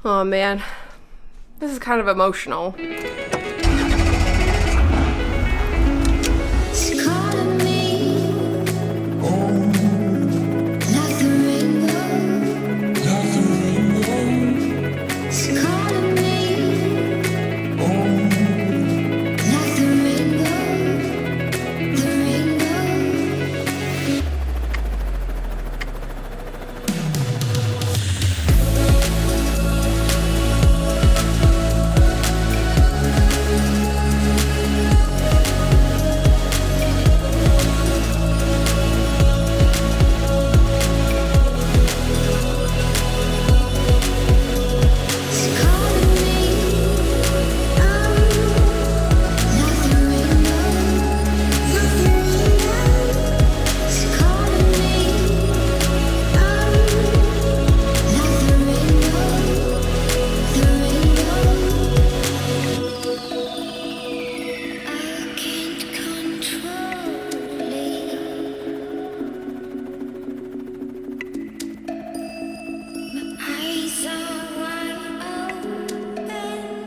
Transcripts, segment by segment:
Oh man, this is kind of emotional.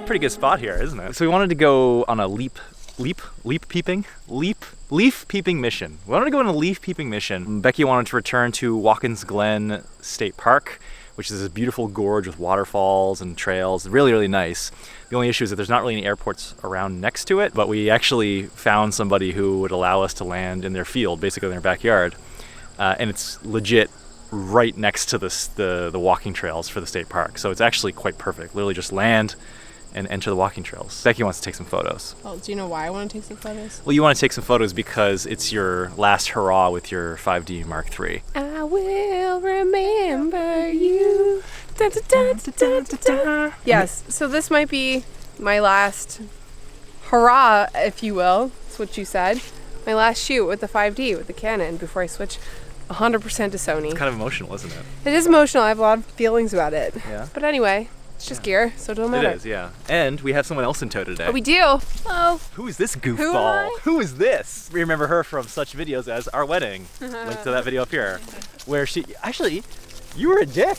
Pretty good spot here, isn't it? So we wanted to go on a leaf peeping mission. We wanted to go on a leaf peeping mission. Becki wanted to return to Watkins Glen State Park, which is this beautiful gorge with waterfalls and trails. Really, really nice. The only issue is that there's not really any airports around next to it, but we actually found somebody who would allow us to land in their field, basically in their backyard. And it's legit right next to the walking trails for the state park. So it's actually quite perfect. Literally just land and enter the walking trails. Becki wants to take some photos. Oh, do you know why I want to take some photos? Well, you want to take some photos because it's your last hurrah with your 5D Mark III. I will remember you. Da, da, da, da, da, da, da. Yes, so this might be my last hurrah, if you will. That's what you said. My last shoot with the 5D, with the Canon, before I switch 100% to Sony. It's kind of emotional, isn't it? It is emotional. I have a lot of feelings about it. Yeah. But anyway, it's just gear, so it don't matter. It is, yeah. And we have someone else in tow today. Oh, we do. Oh. Who is this goofball? Who am I? Who is this? We remember her from such videos as Our Wedding. Link to that video up here. Where she, actually, you were a dick.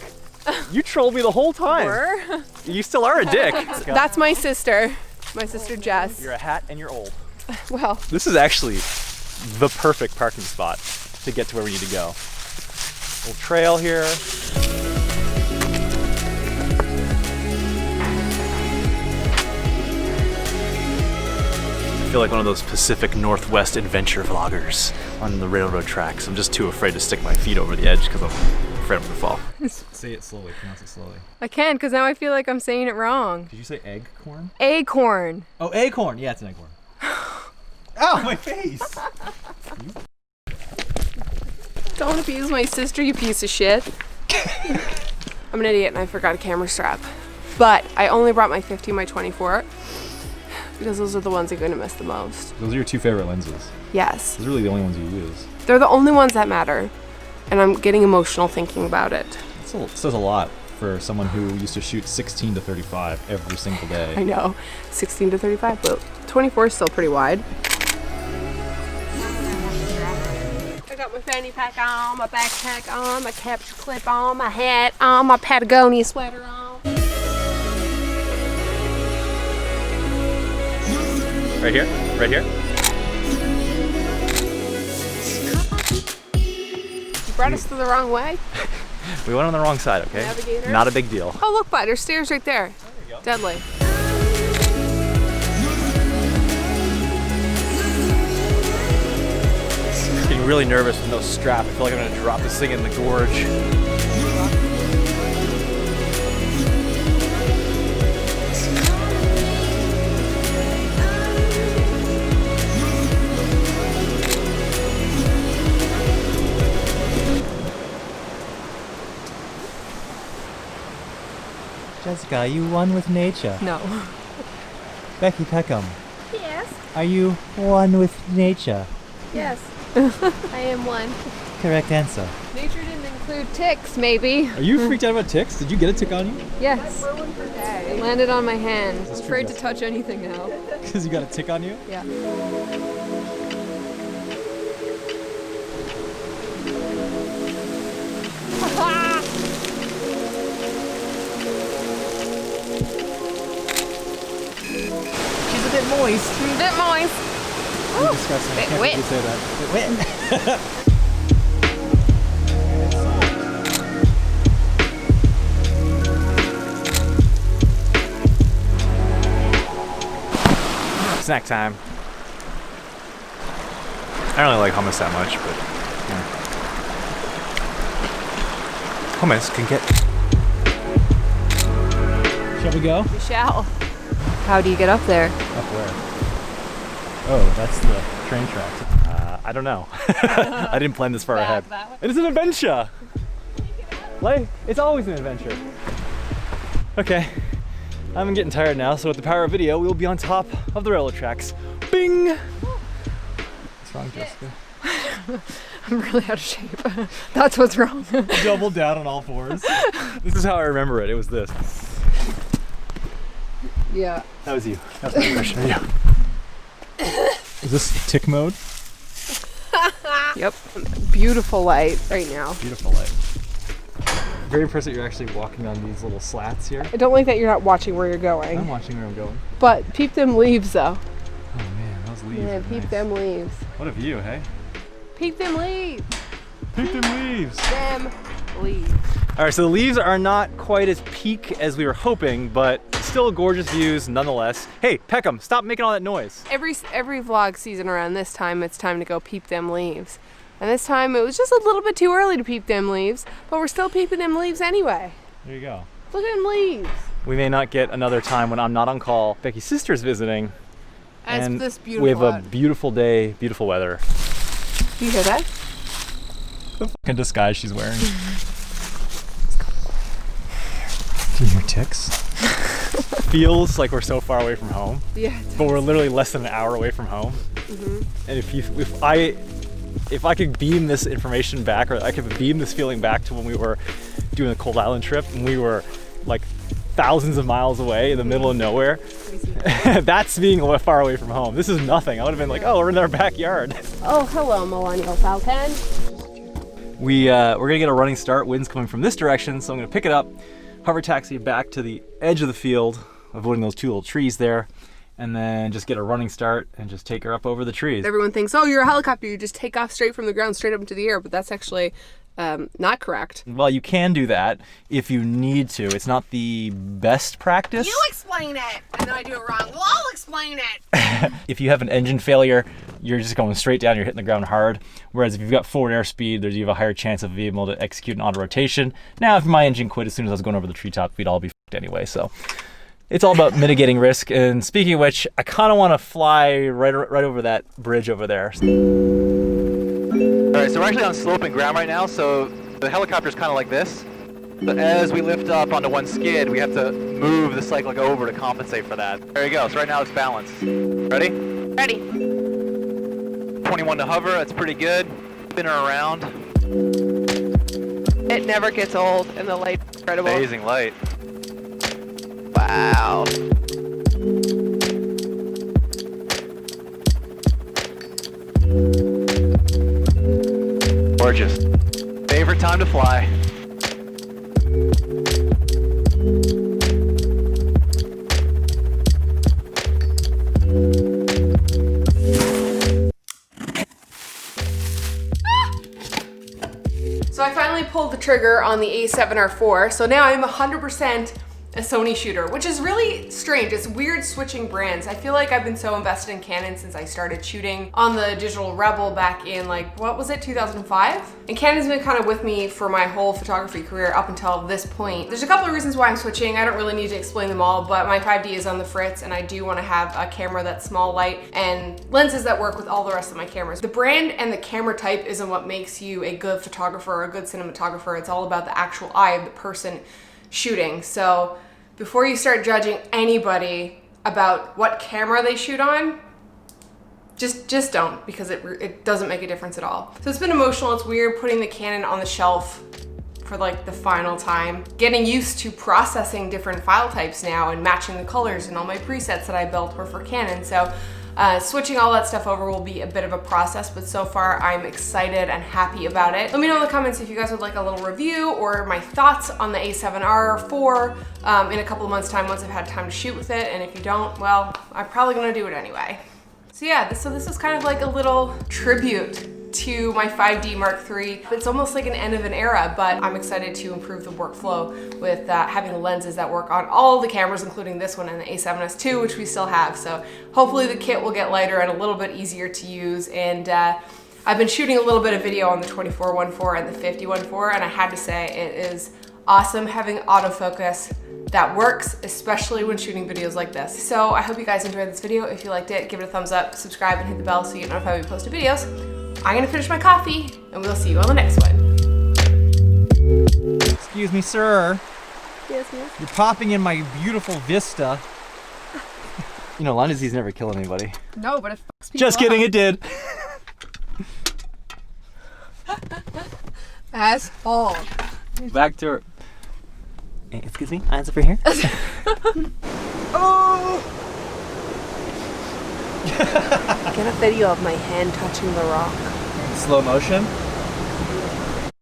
You trolled me the whole time. Were? You still are a dick. That's my sister. My sister Jess. You're a hat and you're old. Well. This is actually the perfect parking spot to get to where we need to go. Little trail here. I feel like one of those Pacific Northwest adventure vloggers on the railroad tracks. I'm just too afraid to stick my feet over the edge because I'm afraid I'm gonna fall. Say it slowly, pronounce it slowly. I can, because now I feel like I'm saying it wrong. Did you say eggcorn? Acorn. Oh, acorn. Yeah, it's an acorn. Ow, my face! Don't abuse my sister, you piece of shit. I'm an idiot and I forgot a camera strap. But I only brought my 15x24 because those are the ones I'm going to miss the most. Those are your two favorite lenses. Yes. Those are really the only ones you use. They're the only ones that matter. And I'm getting emotional thinking about it. It says a lot for someone who used to shoot 16 to 35 every single day. I know. 16 to 35, but 24 is still pretty wide. I got my fanny pack on, my backpack on, my capture clip on, my hat on, my Patagonia sweater on. Right here? Right here? You brought us to the wrong way? We went on the wrong side, okay? Navigator? Not a big deal. Oh, look, bud, there's stairs right there. There you go. Deadly. Getting really nervous with no strap. I feel like I'm gonna drop this thing in the gorge. Jessica, are you one with nature? No. Becki Peckham, Yes. are you one with nature? Yes. I am one. Correct answer. Nature didn't include ticks, maybe. Are you freaked out about ticks? Did you get a tick on you? Yes. It landed on my hand. I'm afraid to touch anything now. Because you got a tick on you? Yeah. moist. Bit moist. You're disgusting. Bit I can't wet. believe you say that. Bit wet. Snack time. I don't really like hummus that much, but yeah. Hummus can get. Shall we go? We shall. How do you get up there? Up where? Oh, that's the train tracks. I don't know. I didn't plan this far ahead. It is an adventure. Like, it's always an adventure. Okay, I'm getting tired now, so with the power of video, we will be on top of the railroad tracks. Bing! What's wrong, Jessica? I'm really out of shape. That's what's wrong. Double down on all fours. This is how I remember it. It was this. Yeah. That was you. That was my impression of you. Is this tick mode? Yep. Beautiful light right now. Beautiful light. Very impressed that you're actually walking on these little slats here. I don't like that you're not watching where you're going. I'm watching where I'm going. But peep them leaves though. Oh man, those leaves Yeah, are peep nice. them leaves. What a view, hey? Peep them leaves. Peep them leaves. Them leaves. All right, so the leaves are not quite as peak as we were hoping, but still gorgeous views nonetheless. Hey, Peckham, stop making all that noise. Every vlog season around this time, it's time to go peep them leaves. And this time it was just a little bit too early to peep them leaves, but we're still peeping them leaves anyway. There you go. Look at them leaves. We may not get another time when I'm not on call. Becky's sister's visiting. And it's this beautiful we have a out. beautiful day, beautiful weather. Do you hear that? The fucking disguise she's wearing. Do you hear ticks? Feels like we're so far away from home, Yeah. but we're literally less than an hour away from home. And if I could beam this information back, or I could beam this feeling back to when we were doing the Cold Island trip and we were like thousands of miles away in the middle of nowhere, that's being far away from home. This is nothing. I would have been like, oh, we're in our backyard. Oh, hello, Millennial Falcon. We're gonna get a running start. Wind's coming from this direction, so I'm gonna pick it up, hover taxi back to the edge of the field, avoiding those two little trees there, and then just get a running start and just take her up over the trees. Everyone thinks, oh, you're a helicopter. You just take off straight from the ground, straight up into the air. But that's actually not correct. Well, you can do that if you need to. It's not the best practice. You explain it, and then I do it wrong. Well, I'll explain it. If you have an engine failure, you're just going straight down, you're hitting the ground hard. Whereas if you've got forward airspeed, you have a higher chance of being able to execute an auto rotation. Now, if my engine quit as soon as I was going over the treetop, we'd all be fucked anyway. So it's all about mitigating risk. And speaking of which, I kind of want to fly right over that bridge over there. All right, so we're actually on sloping ground right now, so the helicopter's kind of like this. But as we lift up onto one skid, we have to move the cyclic over to compensate for that. There you go. So right now it's balanced. Ready? Ready. 21 to hover. That's pretty good. Spin her around. It never gets old, and the light's incredible. Amazing light. Wow. Gorgeous. Favorite time to fly. So I finally pulled the trigger on the A7R4, so now I'm 100% a Sony shooter, which is really strange. It's weird switching brands. I feel like I've been so invested in Canon since I started shooting on the Digital Rebel back in like, what was it, 2005? And Canon's been kind of with me for my whole photography career up until this point. There's a couple of reasons why I'm switching. I don't really need to explain them all, but my 5D is on the fritz and I do want to have a camera that's small, light, and lenses that work with all the rest of my cameras. The brand and the camera type isn't what makes you a good photographer or a good cinematographer. It's all about the actual eye of the person shooting. So before you start judging anybody about what camera they shoot on, just don't, because it doesn't make a difference at all. So it's been emotional. It's weird putting the Canon on the shelf for like the final time. Getting used to processing different file types now and matching the colors, and all my presets that I built were for Canon. So Switching all that stuff over will be a bit of a process, but so far I'm excited and happy about it. Let me know in the comments if you guys would like a little review or my thoughts on the A7R IV in a couple of months' time once I've had time to shoot with it. And if you don't, well, I'm probably gonna do it anyway. So yeah, this is kind of like a little tribute to my 5D Mark III. It's almost like an end of an era, but I'm excited to improve the workflow with having the lenses that work on all the cameras, including this one and the A7S II, which we still have. So hopefully the kit will get lighter and a little bit easier to use. And I've been shooting a little bit of video on the 24-1.4 and the 50-1.4, and I had to say it is awesome having autofocus that works, especially when shooting videos like this. So I hope you guys enjoyed this video. If you liked it, give it a thumbs up, subscribe, and hit the bell so you get notified when we post videos. I'm gonna finish my coffee, and we'll see you on the next one. Excuse me, sir. Yes, yes. You're popping in my beautiful vista. You know, Lyme disease never killed anybody. No, but it fucks people Just kidding, up. it did. Asshole. Back to her. Hey, excuse me, eyes over here. Oh! Get a video of my hand touching the rock. Slow motion.